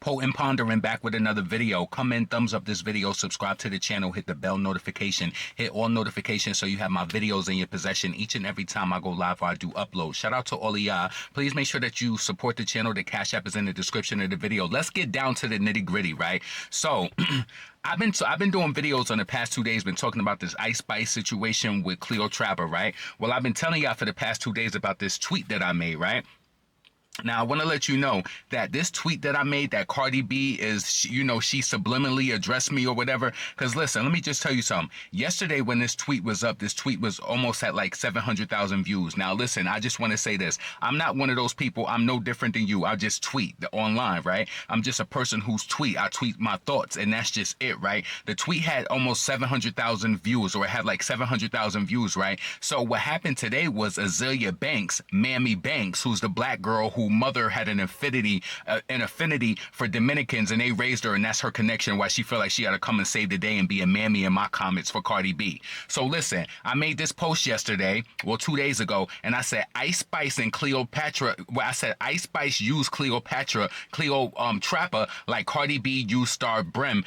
Potent Pondering back with another video. Come in, thumbs up this video, subscribe to the channel, hit the bell notification, hit all notifications so you have my videos in your possession each and every time I go live or I do upload. Shout out to all of y'all. Please make sure that you support the channel. The Cash App is in the description of the video. Let's get down to the nitty gritty, right? So I've been doing videos on the past 2 days, been talking about this Ice Spice situation with Cleo Trapper, right? Well, I've been telling y'all for the past 2 days about this tweet that I made, right? Now, I want to let you know that this tweet that I made, that Cardi B is, you know, she subliminally addressed me or whatever. Because listen, let me just tell you something. Yesterday when this tweet was up, this tweet was almost at like 700,000 views. Now, listen, I just want to say this. I'm not one of those people. I'm no different than you. I just tweet online, right? I'm just a person who's I tweet my thoughts, and that's just it, right? The tweet had almost 700,000 views, or it had like 700,000 views, right? So what happened today was Azealia Banks, Mammy Banks, who's the black girl who mother had an affinity for Dominicans, and they raised her, and that's her connection why she felt like she had to come and save the day and be a mammy in my comments for Cardi B. So listen, I made this post yesterday, well 2 days ago, and I said Ice Spice and Cleopatra, well I said Ice Spice used Cleo Trapper like Cardi B used Star Brim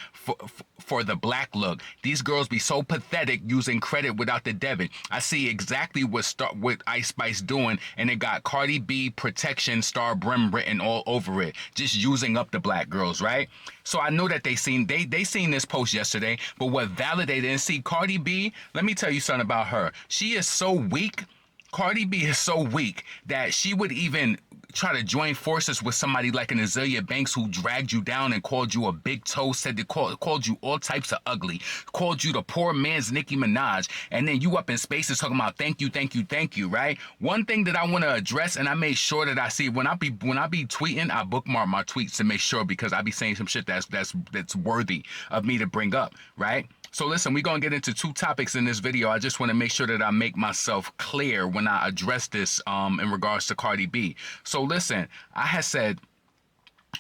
for the black look. These girls be so pathetic using credit without the debit. I see exactly what Ice Spice doing, and it got Cardi B protection Star Brim written all over it, just using up the black girls, right? So I know that they seen this post yesterday, but what validated, and see, Cardi B, let me tell you something about her. She is so weak. Cardi B is so weak that she would even try to join forces with somebody like an Azealia Banks who dragged you down and called you a big toe, said they called you all types of ugly, called you the poor man's Nicki Minaj, and then you up in spaces talking about thank you, right? One thing that I want to address, and I made sure that I see when I be tweeting, I bookmark my tweets to make sure, because I be saying some shit that's worthy of me to bring up, right? So listen, we're going to get into two topics in this video. I just want to make sure that I make myself clear when I address this in regards to Cardi B. So listen, I had said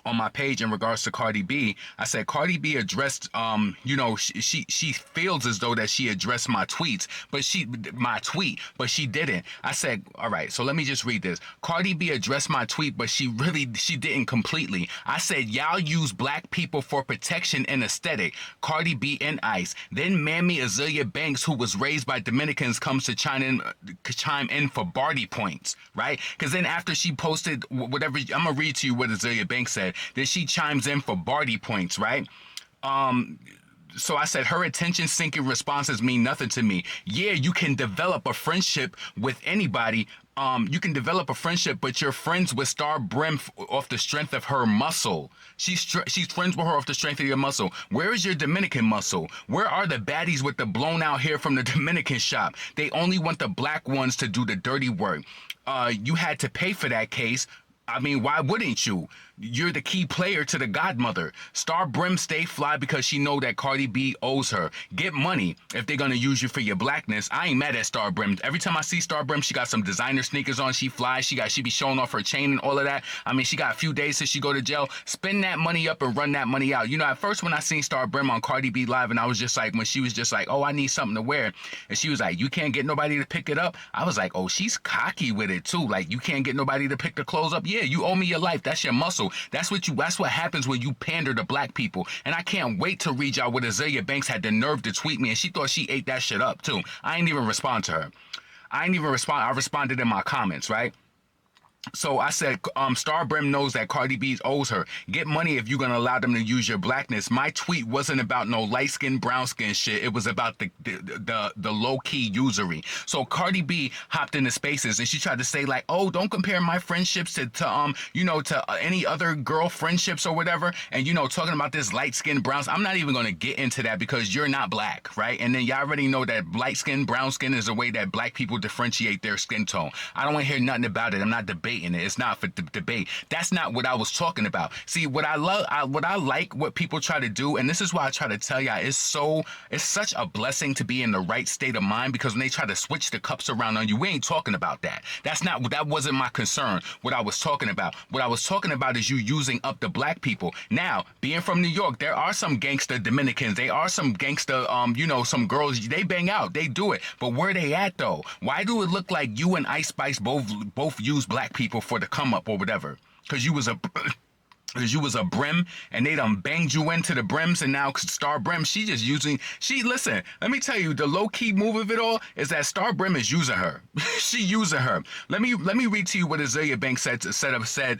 on my page in regards to Cardi B, I said Cardi B addressed, you know, she feels as though that she addressed my tweet, but she didn't. I said, all right, so let me just read this. Cardi B addressed my tweet, but she didn't completely. I said, y'all use black people for protection and aesthetic. Cardi B and Ice. Then Mammy Azealia Banks, who was raised by Dominicans, comes to chime in for Barty points, right? Because then after she posted whatever, I'm gonna read to you what Azealia Banks said. Then she chimes in for Barty points, right? So I said, her attention-seeking responses mean nothing to me. Yeah, you can develop a friendship with anybody. You can develop a friendship, but you're friends with Star Brim off the strength of her muscle. She's friends with her off the strength of your muscle. Where is your Dominican muscle? Where are the baddies with the blown out hair from the Dominican shop? They only want the black ones to do the dirty work. You had to pay for that case. I mean, why wouldn't you? You're the key player to the godmother. Star Brim stay fly because she know that Cardi B owes her. Get money if they're gonna use you for your blackness. I ain't mad at Star Brim. Every time I see Star Brim, she got some designer sneakers on. She flies. She be showing off her chain and all of that. I mean, she got a few days till she go to jail. Spend that money up and run that money out. You know, at first when I seen Star Brim on Cardi B Live, and I was just like, when she was just like, oh, I need something to wear, and she was like, you can't get nobody to pick it up. I was like, oh, she's cocky with it too. Like, you can't get nobody to pick the clothes up. Yeah, you owe me your life. That's your muscle. That's what happens when you pander to black people. And I can't wait to read y'all what Azealia Banks had the nerve to tweet me, and she thought she ate that shit up too. I ain't even respond to her. I responded in my comments, right? So I said, Star Brim knows that Cardi B owes her. Get money if you're going to allow them to use your blackness. My tweet wasn't about no light skin, brown skin shit. It was about the low key usury. So Cardi B hopped into spaces and she tried to say like, oh, don't compare my friendships to any other girl friendships or whatever. And, you know, talking about this light skin, brown skin. I'm not even going to get into that because you're not black, right? And then y'all already know that light skin, brown skin is the way that black people differentiate their skin tone. I don't want to hear nothing about it. I'm not debating it. It's not for debate. That's not what I was talking about. See, what I like what people try to do, and this is why I try to tell y'all, it's such a blessing to be in the right state of mind, because when they try to switch the cups around on you, we ain't talking about that. That wasn't my concern. What I was talking about is you using up the black people. Now, being from New York, there are some gangster Dominicans. They are some gangster, some girls, they bang out, they do it. But where they at though? Why do it look like you and Ice Spice both use black people for the come up or whatever? Because you was a because you was a brim and they done banged you into the brims and now Star Brim, she just using, listen, let me tell you, the low-key move of it all is that Star Brim is using her. She using her. Let me read to you what Azealia Banks said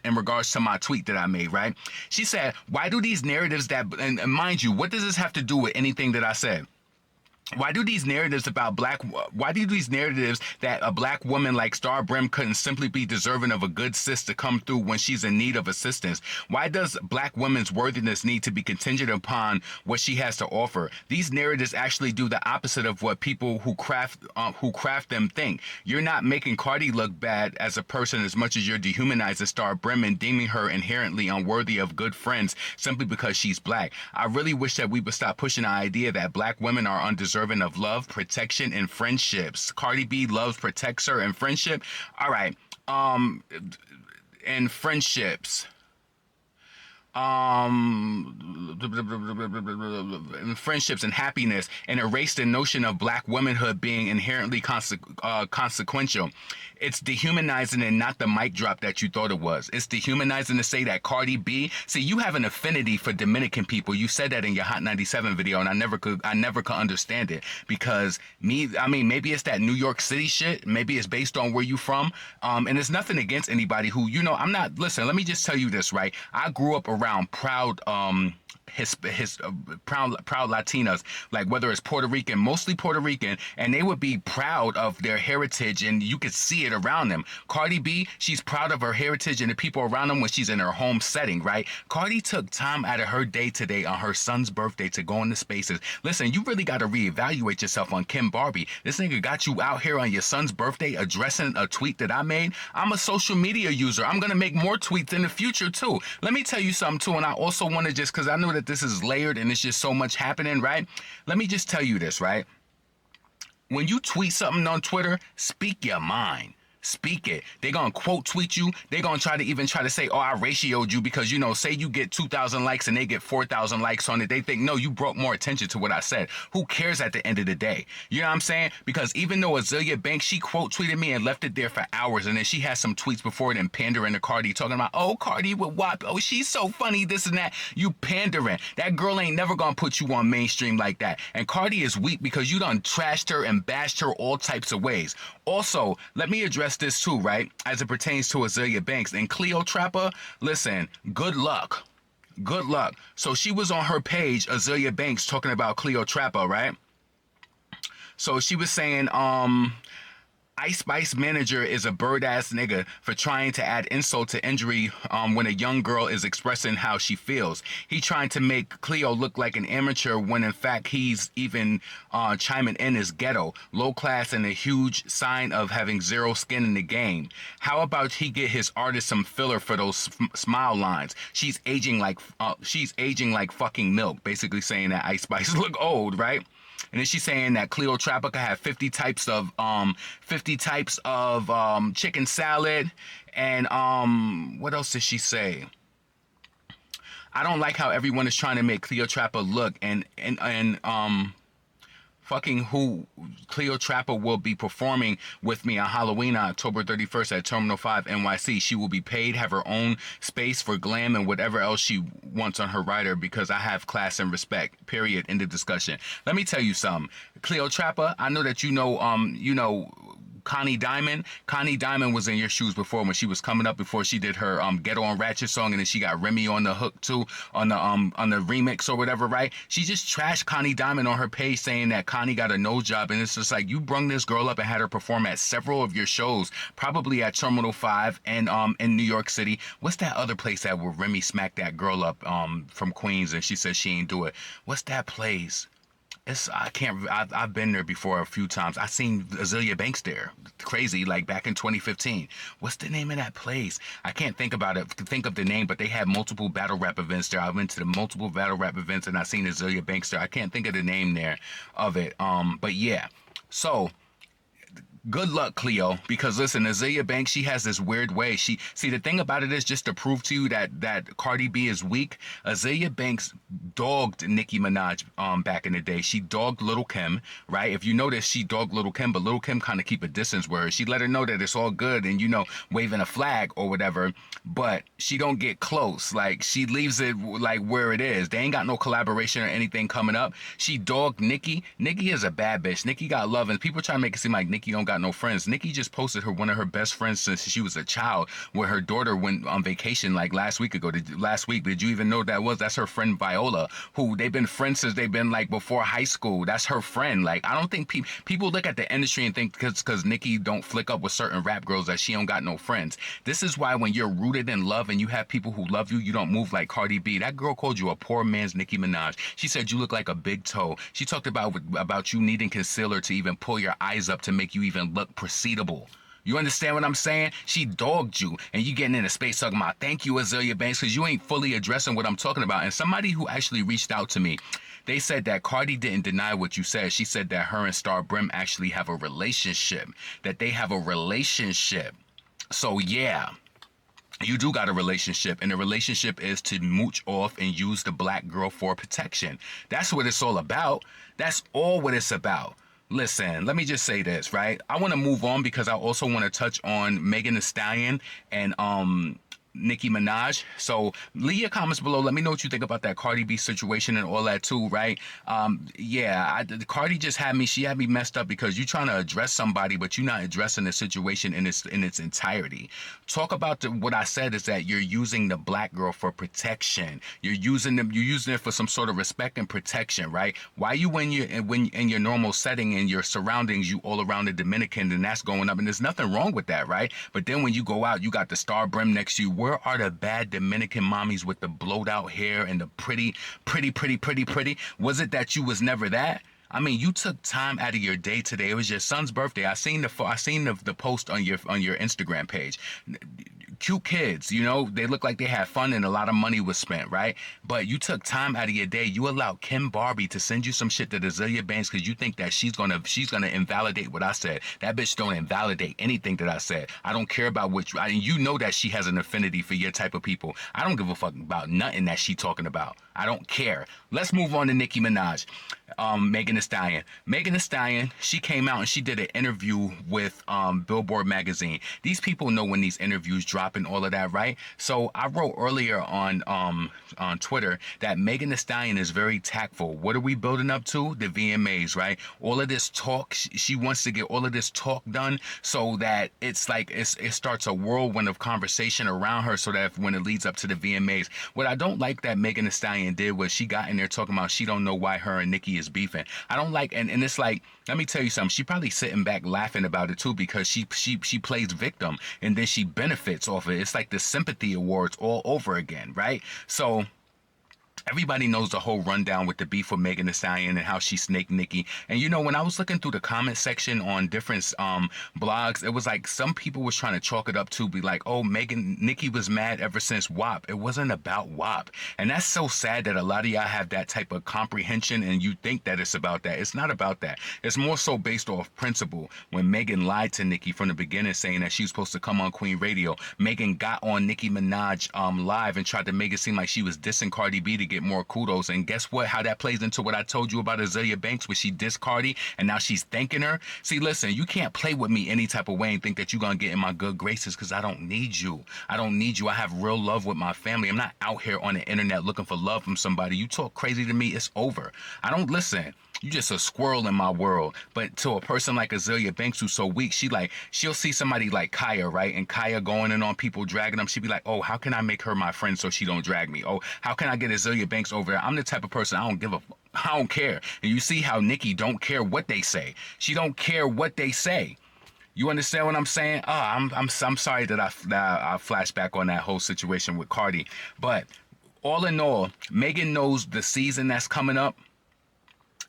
in regards to my tweet that I made, right? She said, why do these narratives that, and mind you, what does this have to do with anything that I said? Why do these narratives that a black woman like Star Brim couldn't simply be deserving of a good sis to come through when she's in need of assistance? Why does black women's worthiness need to be contingent upon what she has to offer? These narratives actually do the opposite of what people who craft them think. You're not making Cardi look bad as a person as much as you're dehumanizing Star Brim and deeming her inherently unworthy of good friends simply because she's black. I really wish that we would stop pushing the idea that black women are undeserving of love, protection, and friendships. Cardi B loves, protects her, and friendship. All right. And friendships. Friendships and happiness, and erase the notion of black womanhood being inherently consequential. It's dehumanizing and not the mic drop that you thought it was. It's dehumanizing to say that Cardi B, see, you have an affinity for Dominican people. You said that in your Hot 97 video, and I never could understand it, because maybe it's that New York City shit. Maybe it's based on where you from. And it's nothing against anybody who, listen, let me just tell you this, right? I grew up around proud proud Latinas, like whether it's Puerto Rican, mostly Puerto Rican, and they would be proud of their heritage, and you could see it around them. Cardi B, she's proud of her heritage and the people around them when she's in her home setting, right? Cardi took time out of her day today on her son's birthday to go into spaces. Listen, you really got to reevaluate yourself on Kim Barbie. This nigga got you out here on your son's birthday addressing a tweet that I made. I'm a social media user. I'm going to make more tweets in the future too. Let me tell you something too, and I also want to just, because I know that this is layered and it's just so much happening, right? Let me just tell you this, right? When you tweet something on Twitter, speak your mind. Speak it. They're going to quote tweet you. They're going to try to say, oh, I ratioed you because, say you get 2,000 likes and they get 4,000 likes on it. They think, no, you brought more attention to what I said. Who cares at the end of the day? You know what I'm saying? Because even though Azealia Banks, she quote tweeted me and left it there for hours. And then she has some tweets before it and pandering to Cardi, talking about, oh, Cardi with WAP. Oh, she's so funny, this and that. You pandering. That girl ain't never going to put you on mainstream like that. And Cardi is weak because you done trashed her and bashed her all types of ways. Also, let me address this too, right? As it pertains to Azealia Banks and Cleo Trapper, listen, good luck. Good luck. So she was on her page, Azealia Banks, talking about Cleo Trapper, right? So she was saying, Ice Spice manager is a bird-ass nigga for trying to add insult to injury when a young girl is expressing how she feels. He trying to make Cleo look like an amateur when in fact he's even chiming in as ghetto, low class, and a huge sign of having zero skin in the game. How about he get his artist some filler for those smile lines? She's aging like fucking milk, basically saying that Ice Spice look old, right? And then she's saying that Cleo Trapper could have 50 types of chicken salad, and what else did she say? I don't like how everyone is trying to make Cleo Trapper look, and fucking who Cleo Trapper will be performing with me on Halloween on October 31st at Terminal 5 NYC. She will be paid, have her own space for glam and whatever else she wants on her rider because I have class and respect. Period. End of discussion. Let me tell you something. Cleo Trapper, I know that you know Connie Diamond. Connie Diamond was in your shoes before when she was coming up, before she did her Ghetto on Ratchet song, and then she got Remy on the hook too, on the remix or whatever, right? She just trashed Connie Diamond on her page saying that Connie got a nose job, and it's just like, you brung this girl up and had her perform at several of your shows, probably at Terminal 5 and in New York City. What's that other place that where Remy smacked that girl up from Queens and she said she ain't do it? What's that place? I've been there before a few times. I seen Azealia Banks there. Crazy, like back in 2015. What's the name of that place? I can't think of the name, but they had multiple battle rap events there. I went to the multiple battle rap events and I seen Azealia Banks there. I can't think of the name there of it. But yeah. So Good luck, Cleo, because listen, Azealia Banks, she has this weird way. She see the thing about it is just to prove to you that Cardi B is weak. Azealia Banks dogged Nicki Minaj back in the day. She dogged Little Kim, right? If you notice, she dogged Little Kim, but Little Kim kind of keep a distance with her. She let her know that it's all good and waving a flag or whatever, but she don't get close. Like she leaves it like where it is. They ain't got no collaboration or anything coming up. She dogged Nicki. Nicki is a bad bitch. Nicki got love, and people try to make it seem like Nicki don't got no friends. Nicki just posted one of her best friends since she was a child, where her daughter went on vacation like last week. Did you even know that was? That's her friend Viola, who they've been friends since they've been like before high school. That's her friend. Like I don't think people look at the industry and think because Nicki don't flick up with certain rap girls that she don't got no friends. This is why when you're rooted in love and you have people who love you, you don't move like Cardi B. That girl called you a poor man's Nicki Minaj. She said you look like a big toe. She talked about you needing concealer to even pull your eyes up to make you even look presentable. You understand what I'm saying? She dogged you, and you getting in a space talking about thank you, Azealia Banks, because you ain't fully addressing what I'm talking about. And somebody who actually reached out to me, they said that Cardi didn't deny what you said. She said that her and Star Brim actually have a relationship, that they have a relationship. So yeah, you do got a relationship, and the relationship is to mooch off and use the black girl for protection. That's what it's all about. That's all what it's about. Listen, let me just say this, right? I want to move on because I also want to touch on Megan Thee Stallion and Nicki Minaj. So leave your comments below. Let me know what you think about that Cardi B situation and all that too, right? Cardi just had me, she had me messed up because you're trying to address somebody, but you're not addressing the situation in its entirety. Talk about what I said is that you're using the black girl for protection. You're using it for some sort of respect and protection, right? Why you when in your normal setting and your surroundings, you all around the Dominican, and that's going up, and there's nothing wrong with that, right? But then when you go out, you got the Star Brim next to you. Where are the bad Dominican mommies with the blowed out hair and the pretty? Was it that you was never that? I mean, you took time out of your day today. It was your son's birthday. I seen the post on your Instagram page. Cute kids, they look like they had fun and a lot of money was spent, right? But you took time out of your day. You allowed Kim Barbie to send you some shit to Azealia Banks because you think that she's gonna invalidate what I said. That bitch don't invalidate anything that I said. I don't care about you know that she has an affinity for your type of people. I don't give a fuck about nothing that she talking about. I don't care. Let's move on to Nicki Minaj. Megan Thee Stallion. Megan Thee Stallion, she came out and she did an interview with Billboard magazine. These people know when these interviews drop and all of that, right? So I wrote earlier on Twitter that Megan Thee Stallion is very tactful. What are we building up to? The VMAs, right? All of this talk, she wants to get all of this talk done so that it's like it starts a whirlwind of conversation around her so that when it leads up to the VMAs. What I don't like that Megan Thee Stallion did was she got in there talking about she don't know why her and Nicki is beefing. I don't like, and it's like, let me tell you something. She probably sitting back laughing about it too because she plays victim and then she benefits off it. It's like the sympathy awards all over again, right? So everybody knows the whole rundown with the beef with Megan Thee Stallion and how she snaked Nicki. And when I was looking through the comment section on different blogs, it was like some people was trying to chalk it up to be like, oh, Nicki was mad ever since WAP. It wasn't about WAP. And that's so sad that a lot of y'all have that type of comprehension and you think that it's about that. It's not about that. It's more so based off principle. When Megan lied to Nicki from the beginning saying that she was supposed to come on Queen Radio, Megan got on Nicki Minaj live and tried to make it seem like she was dissing Cardi B to get more kudos. And guess what? How that plays into what I told you about Azealia Banks when she dissed Cardi and now she's thanking her. See, listen, you can't play with me any type of way and think that you're gonna get in my good graces because I don't need you. I don't need you. I have real love with my family. I'm not out here on the internet looking for love from somebody. You talk crazy to me, it's over. I don't listen. You just a squirrel in my world. But to a person like Azealia Banks who's so weak, she'll see somebody like Kaya, right? And Kaya going in on people, dragging them. She'd be like, oh, how can I make her my friend so she don't drag me? Oh, how can I get Azealia Banks over there? I'm the type of person I don't care. And you see how Nicki don't care what they say. She don't care what they say. You understand what I'm saying? I'm sorry that I flashed back on that whole situation with Cardi. But all in all, Megan knows the season that's coming up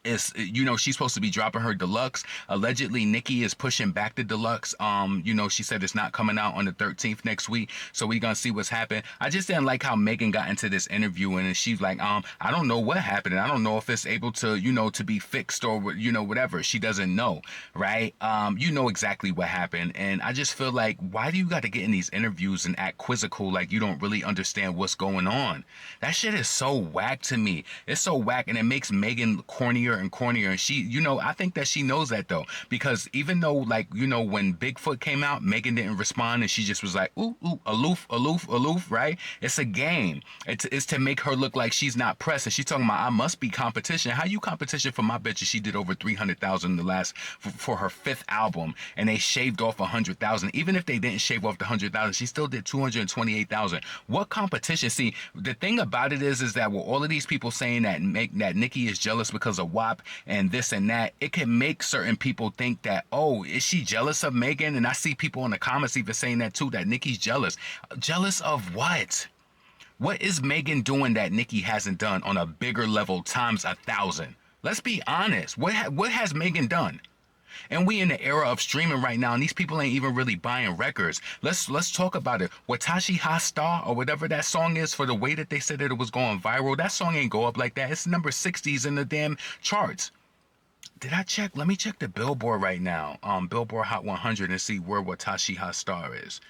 is, you know, she's supposed to be dropping her deluxe. Allegedly, Nicki is pushing back the deluxe. You know, she said it's not coming out on the 13th next week, so we're gonna see what's happened. I just didn't like how Megan got into this interview, and she's like, I don't know what happened, and I don't know if it's able to, you know, to be fixed or, you know, whatever. She doesn't know, right? You know exactly what happened, and I just feel like, why do you got to get in these interviews and act quizzical like you don't really understand what's going on? That shit is so whack to me. It's so whack, and it makes Megan cornier and cornier. And she, you know, I think that she knows that though, because even though, like, you know, when Bigfoot came out, Megan didn't respond, and she just was like, ooh, ooh, aloof, aloof, aloof, right? It's a game. It's to make her look like she's not pressed. And she's talking about, I must be competition. How you competition for my bitch? She did over 300,000 in the last for her 5th album, and they shaved off 100,000. Even if they didn't shave off the 100,000, she still did 228,000. What competition? See, the thing about it is that with all of these people saying that Nicki is jealous because of WAP and this and that, it can make certain people think that, oh, is she jealous of Megan? And I see people in the comments even saying that too, that Nicki's jealous. Jealous of what? What is Megan doing that Nicki hasn't done on a bigger level times 1,000? Let's be honest. What has Megan done? And we in the era of streaming right now, and these people ain't even really buying records. Let's talk about it. Watashi Hasta, or whatever that song is, for the way that they said that it was going viral, that song ain't go up like that. It's number 60s in the damn charts. Did I check? Let me check the Billboard right now. Billboard Hot 100 and see where Watashi Hasta is.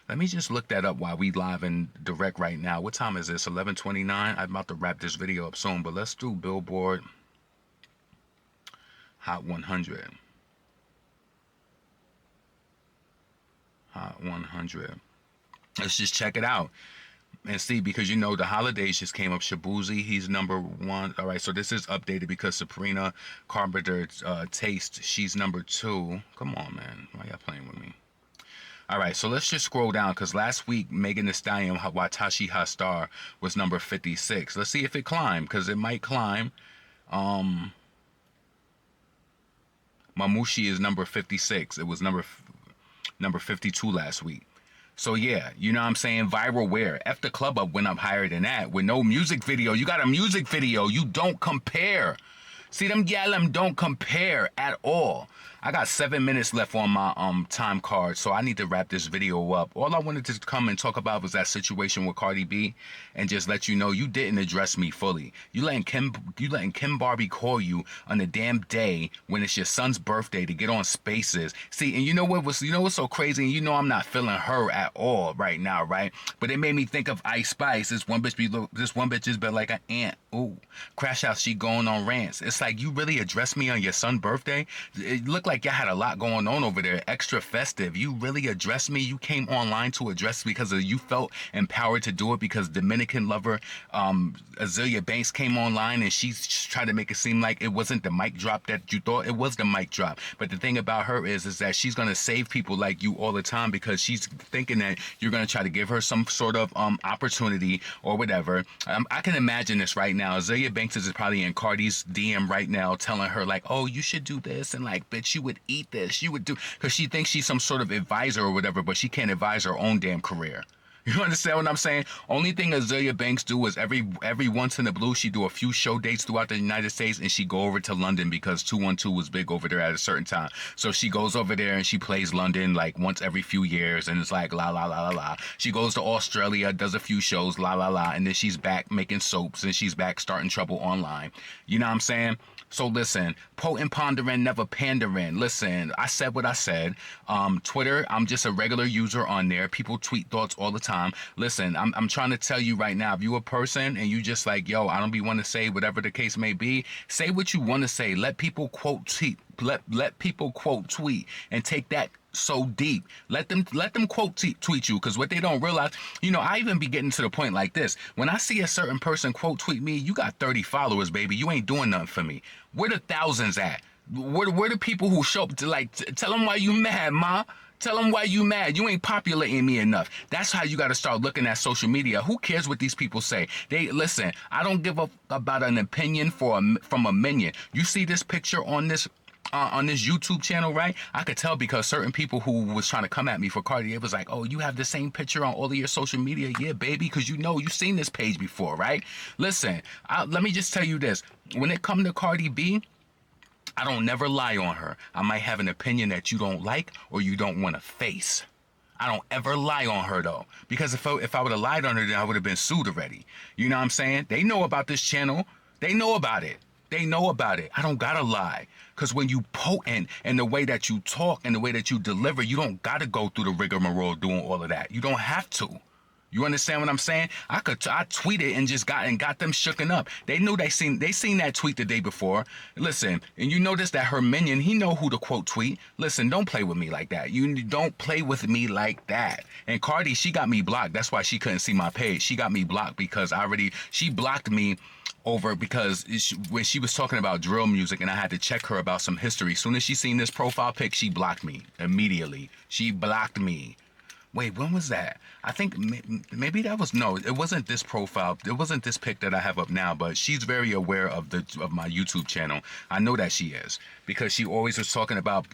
Let me just look that up while we live and direct right now. What time is this? 11:29. I'm about to wrap this video up soon, but let's do Billboard Hot 100. Hot 100. Let's just check it out and see, because you know the holidays just came up. Shabuzi, he's number 1. All right, so this is updated because Sabrina Carpenter Taste, she's number 2. Come on, man, why y'all playing with me? All right, so let's just scroll down, because last week Megan Thee Stallion Watashi Hasta was number 56. Let's see if it climbed, because it might climb. Mamushi is number 56. It was number 52 last week. So yeah, you know what I'm saying? Viral where? F the Club Up went up higher than that with no music video. You got a music video. You don't compare. See, them yellin' don't compare at all. I got 7 minutes left on my time card, so I need to wrap this video up. All I wanted to come and talk about was that situation with Cardi B, and just let you know you didn't address me fully. You letting Kim Barbie call you on the damn day when it's your son's birthday to get on Spaces. See, and you know what's so crazy? And you know I'm not feeling her at all right now, right? But it made me think of Ice Spice. This one bitch is but like an ant. Ooh, Crash Out, she going on rants. It's like, you really addressed me on your son's birthday? It looked like y'all had a lot going on over there, extra festive. You really addressed me? You came online to address me because you felt empowered to do it, because Dominican lover Azealia Banks came online and she's tried to make it seem like it wasn't the mic drop that you thought. It was the mic drop. But the thing about her is that she's going to save people like you all the time, because she's thinking that you're going to try to give her some sort of opportunity or whatever. I can imagine this right now. Azealia Banks is probably in Cardi's DM right now telling her like, oh, you should do this, and like, bitch, you would eat this, you would do, because she thinks she's some sort of advisor or whatever, but she can't advise her own damn career. You understand what I'm saying? Only thing Azealia Banks do is every once in the blue, she do a few show dates throughout the United States, and she go over to London because 212 was big over there at a certain time. So she goes over there and she plays London like once every few years, and it's like la la la la la. She goes to Australia, does a few shows, la la la, and then she's back making soaps, and she's back starting trouble online. You know what I'm saying? So listen, potent pondering, never pandering. Listen, I said what I said. Twitter, I'm just a regular user on there. People tweet thoughts all the time. Listen, I'm trying to tell you right now, if you a person and you just like, yo, I don't be want to say whatever the case may be, say what you want to say. Let people quote tweet. Let people quote tweet and take that so deep. Let them quote tweet you, because what they don't realize, you know, I even be getting to the point like this. When I see a certain person quote tweet me, you got 30 followers, baby. You ain't doing nothing for me. Where the thousands at? Where the people who show up to like, tell them why you mad, ma? Tell them why you mad. You ain't populating me enough. That's how you got to start looking at social media. Who cares what these people say? They listen. I don't give up about an opinion from a minion. You see this picture on this YouTube channel, right? I could tell because certain people who was trying to come at me for Cardi, it was like, oh, you have the same picture on all of your social media. Yeah, baby, because you know you've seen this page before, right? Listen, let me just tell you this. When it comes to Cardi B, I don't never lie on her. I might have an opinion that you don't like or you don't want to face. I don't ever lie on her though, because if I would have lied on her, then I would have been sued already. You know what I'm saying? They know about this channel. They know about it. They know about it. I don't gotta lie, because when you potent and the way that you talk and the way that you deliver, you don't gotta go through the rigmarole doing all of that. You don't have to. You understand what I'm saying? I tweeted and just got them shooken up. They knew they seen that tweet the day before. Listen, and you notice that her minion, he know who to quote tweet. Listen, don't play with me like that. You don't play with me like that. And Cardi, she got me blocked. That's why she couldn't see my page. She got me blocked because she blocked me over because when she was talking about drill music and I had to check her about some history. As soon as she seen this profile pic, she blocked me immediately. She blocked me. Wait, when was that? I think maybe that was, no, it wasn't this profile. It wasn't this pic that I have up now, but she's very aware of my YouTube channel. I know that she is, because she always was talking about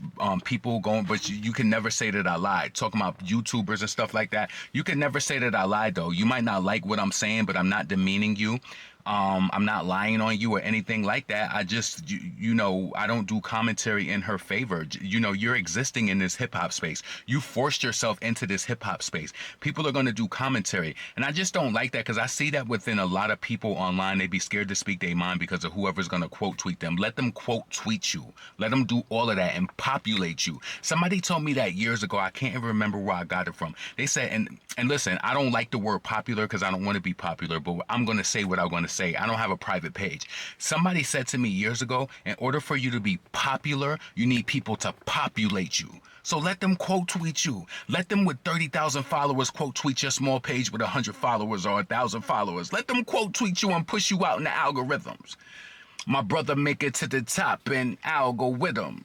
people going, but you can never say that I lied. Talking about YouTubers and stuff like that. You can never say that I lied though. You might not like what I'm saying, but I'm not demeaning you. I'm not lying on you or anything like that. I just, you know, I don't do commentary in her favor. You know, you're existing in this hip hop space. You forced yourself into this hip hop space. People are going to do commentary. And I just don't like that, because I see that within a lot of people online. They be scared to speak their mind because of whoever's going to quote tweet them. Let them quote tweet you. Let them do all of that and populate you. Somebody told me that years ago. I can't even remember where I got it from. They said, and listen, I don't like the word popular because I don't want to be popular, but I'm going to say what I want to say. I don't have a private page. Somebody said to me years ago, in order for you to be popular, you need people to populate you. So let them quote tweet you. Let them with 30,000 followers quote tweet your small page with 100 followers or 1,000 followers. Let them quote tweet you and push you out in the algorithms. My brother make it to the top and I'll go with him.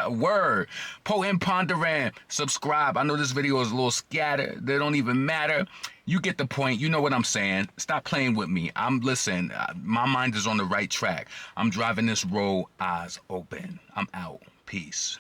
Word. Potent Pondering. Subscribe. I know this video is a little scattered. They don't even matter. You get the point. You know what I'm saying. Stop playing with me. Listen, my mind is on the right track. I'm driving this road eyes open. I'm out. Peace.